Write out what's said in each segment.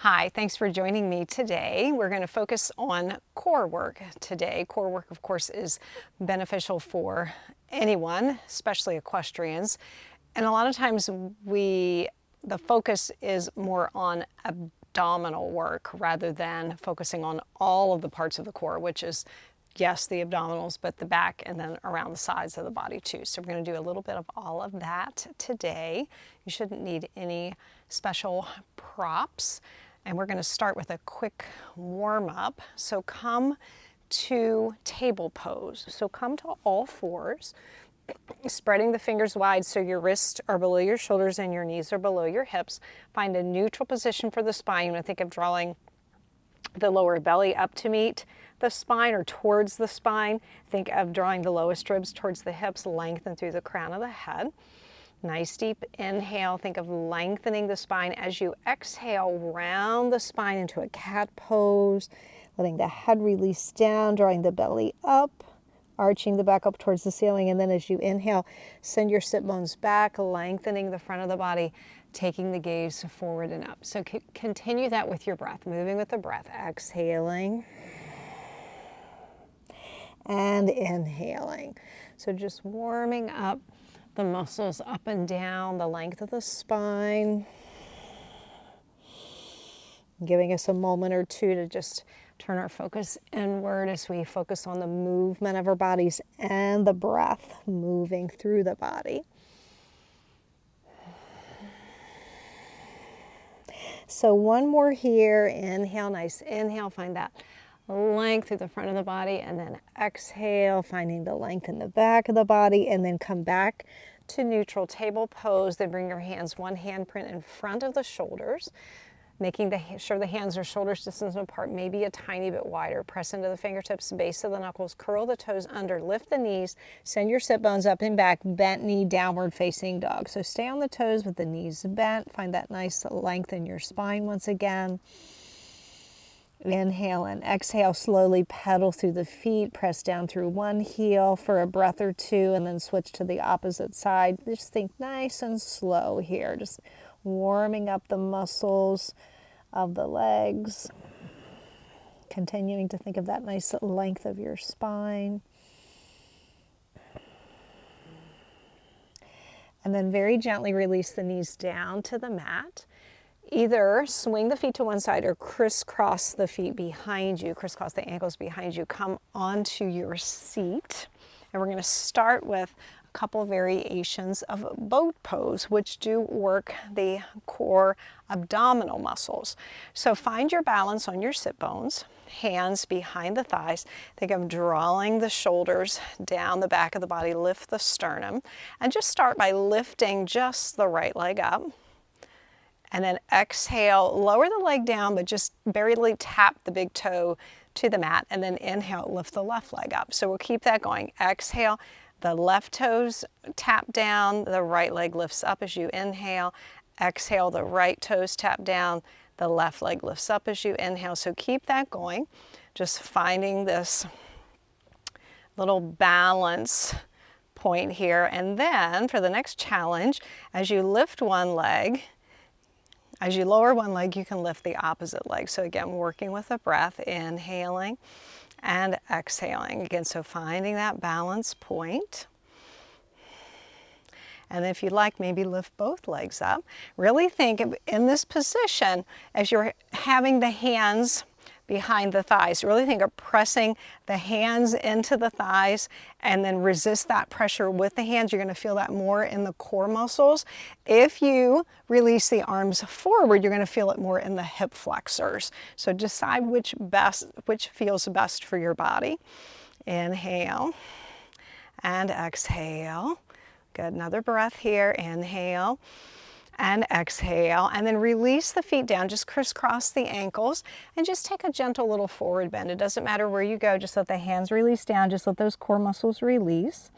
Hi, thanks for joining me today. We're going to focus on core work today. Core work, of course, is beneficial for anyone, especially equestrians. And a lot of times the focus is more on abdominal work rather than focusing on all of the parts of the core, which is, yes, the abdominals, but the back and then around the sides of the body too. So we're going to do a little bit of all of that today. You shouldn't need any special props. And we're going to start with a quick warm up. So come to table pose. So come to all fours, spreading the fingers wide so your wrists are below your shoulders and your knees are below your hips. Find a neutral position for the spine. You want to think of drawing the lower belly up to meet the spine or towards the spine. Think of drawing the lowest ribs towards the hips, lengthen through the crown of the head. Nice deep inhale. Think of lengthening the spine. As you exhale, round the spine into a cat pose, letting the head release down, drawing the belly up, arching the back up towards the ceiling. And then as you inhale, send your sit bones back, lengthening the front of the body, taking the gaze forward and up. So continue that with your breath, moving with the breath, exhaling and inhaling. So just warming up the muscles up and down, the length of the spine. Giving us a moment or two to just turn our focus inward as we focus on the movement of our bodies and the breath moving through the body. So one more here, inhale, nice inhale, find that length through the front of the body, and then exhale, finding the length in the back of the body, and then come back to neutral table pose. Then bring your hands one handprint in front of the shoulders, making sure the hands are shoulders distance apart, maybe a tiny bit wider. Press into the fingertips, base of the knuckles, curl the toes under, lift the knees, send your sit bones up and back, bent knee, downward facing dog. So stay on the toes with the knees bent. Find that nice length in your spine once again. Inhale and exhale, slowly pedal through the feet, press down through one heel for a breath or two, and then switch to the opposite side. Just think nice and slow here, just warming up the muscles of the legs, continuing to think of that nice length of your spine. And then very gently release the knees down to the mat. Either swing the feet to one side or crisscross the feet behind you, crisscross the ankles behind you. Come onto your seat. And we're going to start with a couple variations of boat pose, which do work the core abdominal muscles. So find your balance on your sit bones, hands behind the thighs. Think of drawing the shoulders down the back of the body, lift the sternum, and just start by lifting just the right leg up. And then exhale, lower the leg down, but just barely tap the big toe to the mat. And then inhale, lift the left leg up. So we'll keep that going. Exhale, the left toes tap down, the right leg lifts up as you inhale. Exhale, the right toes tap down, the left leg lifts up as you inhale. So keep that going. Just finding this little balance point here. And then for the next challenge, as you lift one leg, as you lower one leg, you can lift the opposite leg. So again, working with the breath, inhaling and exhaling. Again, so finding that balance point. And if you'd like, maybe lift both legs up. Really think of, in this position, as you're having the hands behind the thighs, really think of pressing the hands into the thighs and then resist that pressure with the hands. You're going to feel that more in the core muscles. If you release the arms forward, you're going to feel it more in the hip flexors. So decide which feels best for your body. Inhale and exhale. Good, another breath here. Inhale and exhale, and then release the feet down, just crisscross the ankles, and just take a gentle little forward bend. It doesn't matter where you go, just let the hands release down, just let those core muscles release.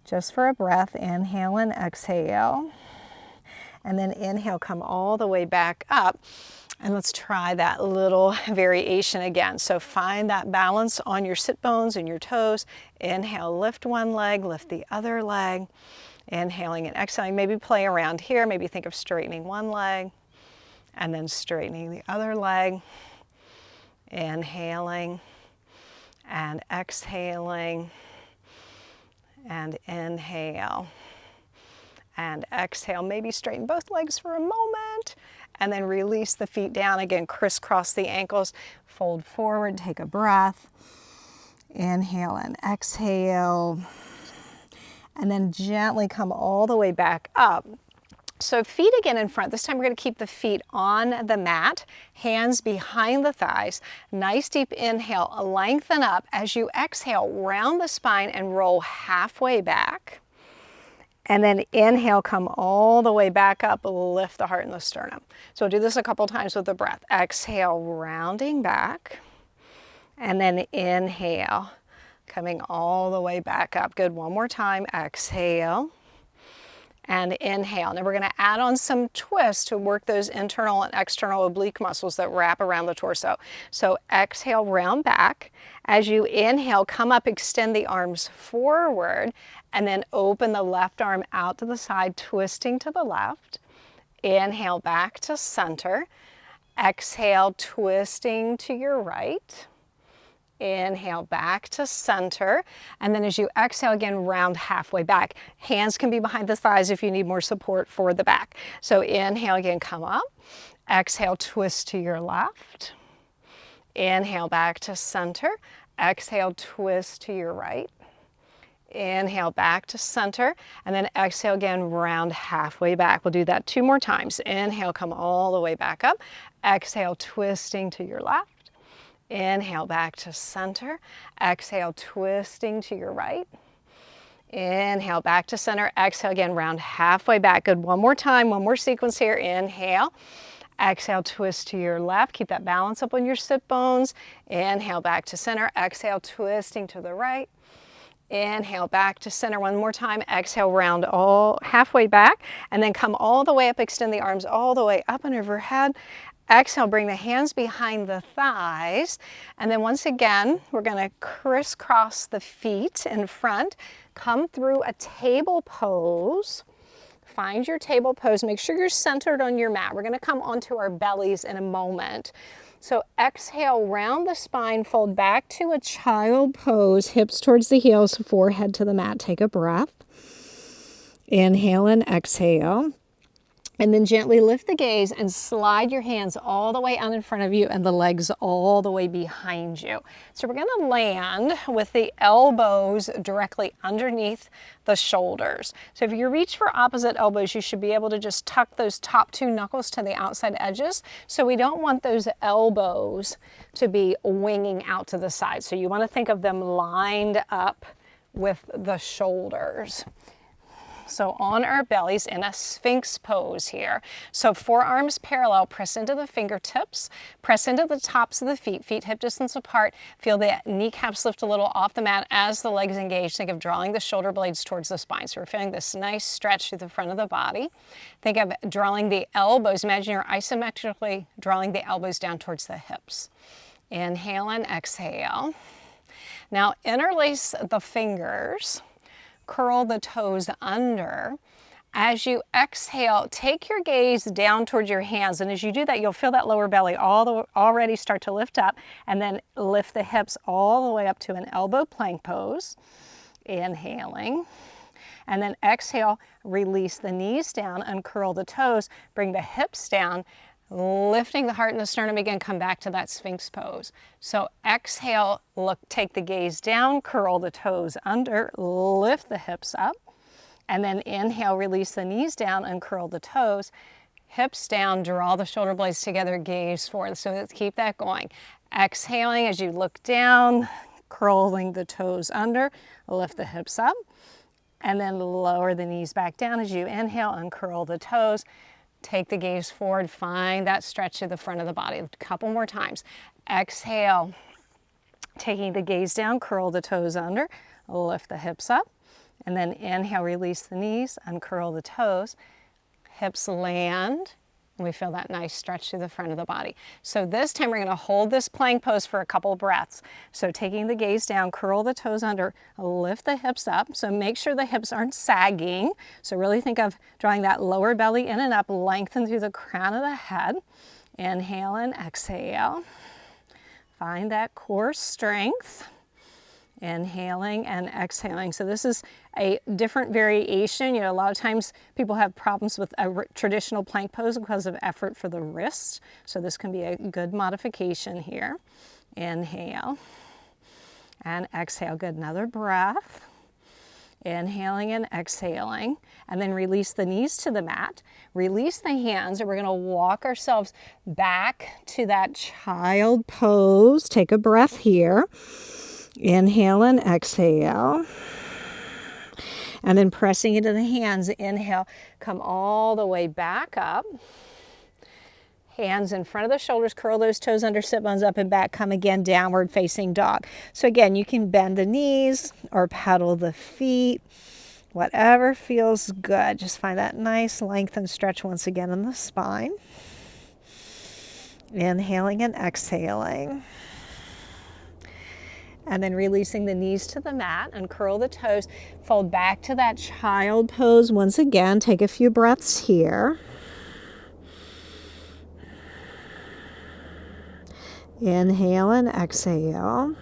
Just for a breath, inhale and exhale. And then inhale, come all the way back up. And let's try that little variation again. So find that balance on your sit bones and your toes. Inhale, lift one leg, lift the other leg. Inhaling and exhaling, maybe play around here, maybe think of straightening one leg and then straightening the other leg, inhaling and exhaling, and inhale and exhale. Maybe straighten both legs for a moment and then release the feet down. Again, crisscross the ankles, fold forward, take a breath, inhale and exhale, and then gently come all the way back up. So feet again in front. This time we're going to keep the feet on the mat, hands behind the thighs. Nice deep inhale, lengthen up. As you exhale, round the spine and roll halfway back. And then inhale, come all the way back up, lift the heart and the sternum. So we'll do this a couple times with the breath. Exhale, rounding back. And then inhale, coming all the way back up. Good, one more time. Exhale. And inhale. Now we're going to add on some twists to work those internal and external oblique muscles that wrap around the torso. So exhale, round back. As you inhale, come up, extend the arms forward, and then open the left arm out to the side, twisting to the left. Inhale, back to center. Exhale, twisting to your right. Inhale, back to center, and then as you exhale again, round halfway back. Hands can be behind the thighs if you need more support for the back. So inhale again, come up. Exhale, twist to your left. Inhale, back to center. Exhale, twist to your right. Inhale, back to center, and then exhale again, round halfway back. We'll do that 2 more times. Inhale, come all the way back up. Exhale, twisting to your left. Inhale, back to center. Exhale, twisting to your right. Inhale, back to center. Exhale again, round halfway back. Good, one more time, one more sequence here. Inhale. Exhale, twist to your left. Keep that balance up on your sit bones. Inhale, back to center. Exhale, twisting to the right. Inhale, back to center one more time. Exhale, round all halfway back, and then come all the way up. Extend the arms all the way up and overhead. Exhale, bring the hands behind the thighs, and then once again, we're going to crisscross the feet in front. Come through a table pose. Find your table pose. Make sure you're centered on your mat. We're going to come onto our bellies in a moment. So exhale, round the spine, fold back to a child pose, hips towards the heels, forehead to the mat. Take a breath. Inhale and exhale. And then gently lift the gaze and slide your hands all the way out in front of you and the legs all the way behind you. So we're going to land with the elbows directly underneath the shoulders. So if you reach for opposite elbows, you should be able to just tuck those top 2 knuckles to the outside edges. So we don't want those elbows to be winging out to the side. So you want to think of them lined up with the shoulders. So on our bellies in a Sphinx pose here. So forearms parallel, press into the fingertips, press into the tops of the feet, feet hip distance apart. Feel the kneecaps lift a little off the mat as the legs engage. Think of drawing the shoulder blades towards the spine. So we're feeling this nice stretch through the front of the body. Think of drawing the elbows. Imagine you're isometrically drawing the elbows down towards the hips. Inhale and exhale. Now interlace the fingers. Curl the toes under. As you exhale, take your gaze down towards your hands, and as you do that, you'll feel that lower belly already start to lift up, and then lift the hips all the way up to an elbow plank pose. Inhaling, and then exhale, release the knees down, uncurl the toes, bring the hips down, lifting the heart and the sternum again, come back to that Sphinx pose. So exhale, look, take the gaze down, curl the toes under, lift the hips up, and then inhale, release the knees down, uncurl the toes, hips down, draw the shoulder blades together, gaze forward. So let's keep that going. Exhaling as you look down, curling the toes under, lift the hips up, and then lower the knees back down as you inhale, uncurl the toes. Take the gaze forward, find that stretch to the front of the body. A couple more times. Exhale, taking the gaze down, curl the toes under, lift the hips up, and then inhale, release the knees, uncurl the toes. Hips land, And we feel that nice stretch through the front of the body. So this time we're going to hold this plank pose for a couple of breaths. So taking the gaze down, curl the toes under, lift the hips up. So make sure the hips aren't sagging. So really think of drawing that lower belly in and up, lengthen through the crown of the head. Inhale and exhale. Find that core strength. Inhaling and exhaling. So this is a different variation. You know, a lot of times people have problems with a traditional plank pose because of effort for the wrists. So this can be a good modification here. Inhale and exhale. Good. Another breath. Inhaling and exhaling. And then release the knees to the mat. Release the hands, and we're going to walk ourselves back to that child pose. Take a breath here. Inhale and exhale. And then pressing into the hands, inhale, come all the way back up. Hands in front of the shoulders, curl those toes under, sit bones up and back, come again, downward facing dog. So again, you can bend the knees or pedal the feet, whatever feels good. Just find that nice length and stretch once again in the spine. Inhaling and exhaling. And then releasing the knees to the mat and curl the toes. Fold back to that child pose once again. Take a few breaths here. Inhale and exhale.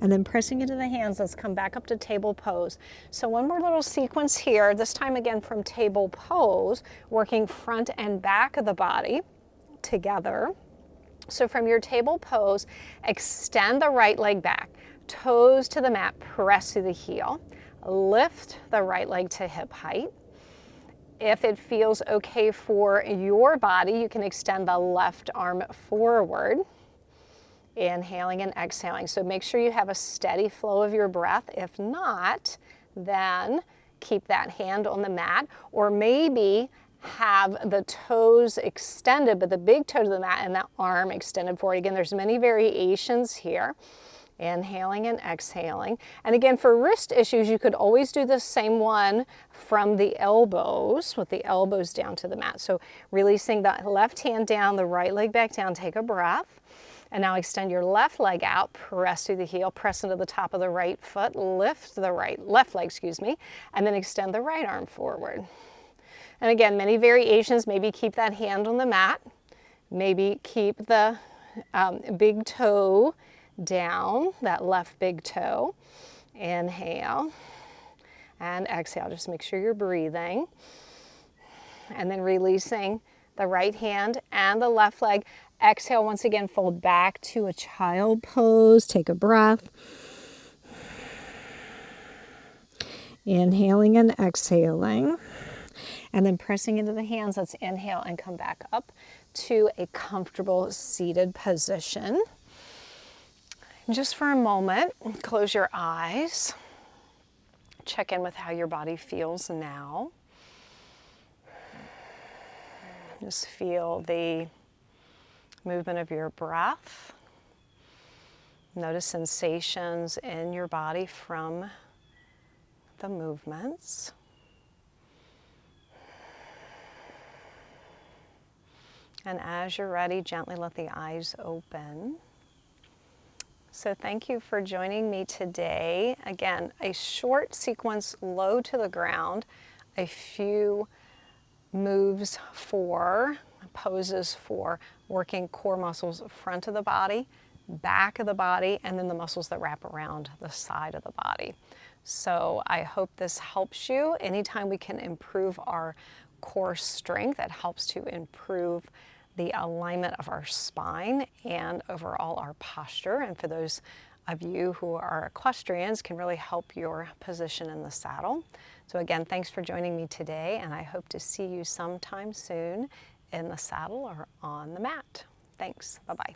And then pressing into the hands, let's come back up to table pose. So one more little sequence here, this time again from table pose, working front and back of the body together. So from your table pose, extend the right leg back, toes to the mat, press through the heel, lift the right leg to hip height. If it feels okay for your body, you can extend the left arm forward. Inhaling and exhaling. So make sure you have a steady flow of your breath. If not, then keep that hand on the mat, or maybe have the toes extended, but the big toe to the mat and the arm extended forward. Again, there's many variations here. Inhaling and exhaling. And again, for wrist issues, you could always do the same one from the elbows, with the elbows down to the mat. So releasing the left hand down, the right leg back down, take a breath. And now extend your left leg out, press through the heel, press into the top of the right foot, lift the left leg, and then extend the right arm forward. And again, many variations. Maybe keep that hand on the mat. Maybe keep the big toe down, that left big toe. Inhale and exhale. Just make sure you're breathing. And then releasing the right hand and the left leg. Exhale, once again, fold back to a child pose. Take a breath. Inhaling and exhaling. And then pressing into the hands, let's inhale and come back up to a comfortable seated position. Just for a moment, close your eyes. Check in with how your body feels now. Just feel the movement of your breath. Notice sensations in your body from the movements. And as you're ready, gently let the eyes open. So thank you for joining me today. Again, a short sequence low to the ground, a few moves for poses for working core muscles, front of the body, back of the body, and then the muscles that wrap around the side of the body. So I hope this helps you. Anytime we can improve our core strength, it helps to improve the alignment of our spine and overall our posture. And for those of you who are equestrians, can really help your position in the saddle. So again, thanks for joining me today, and I hope to see you sometime soon in the saddle or on the mat. Thanks. Bye-bye.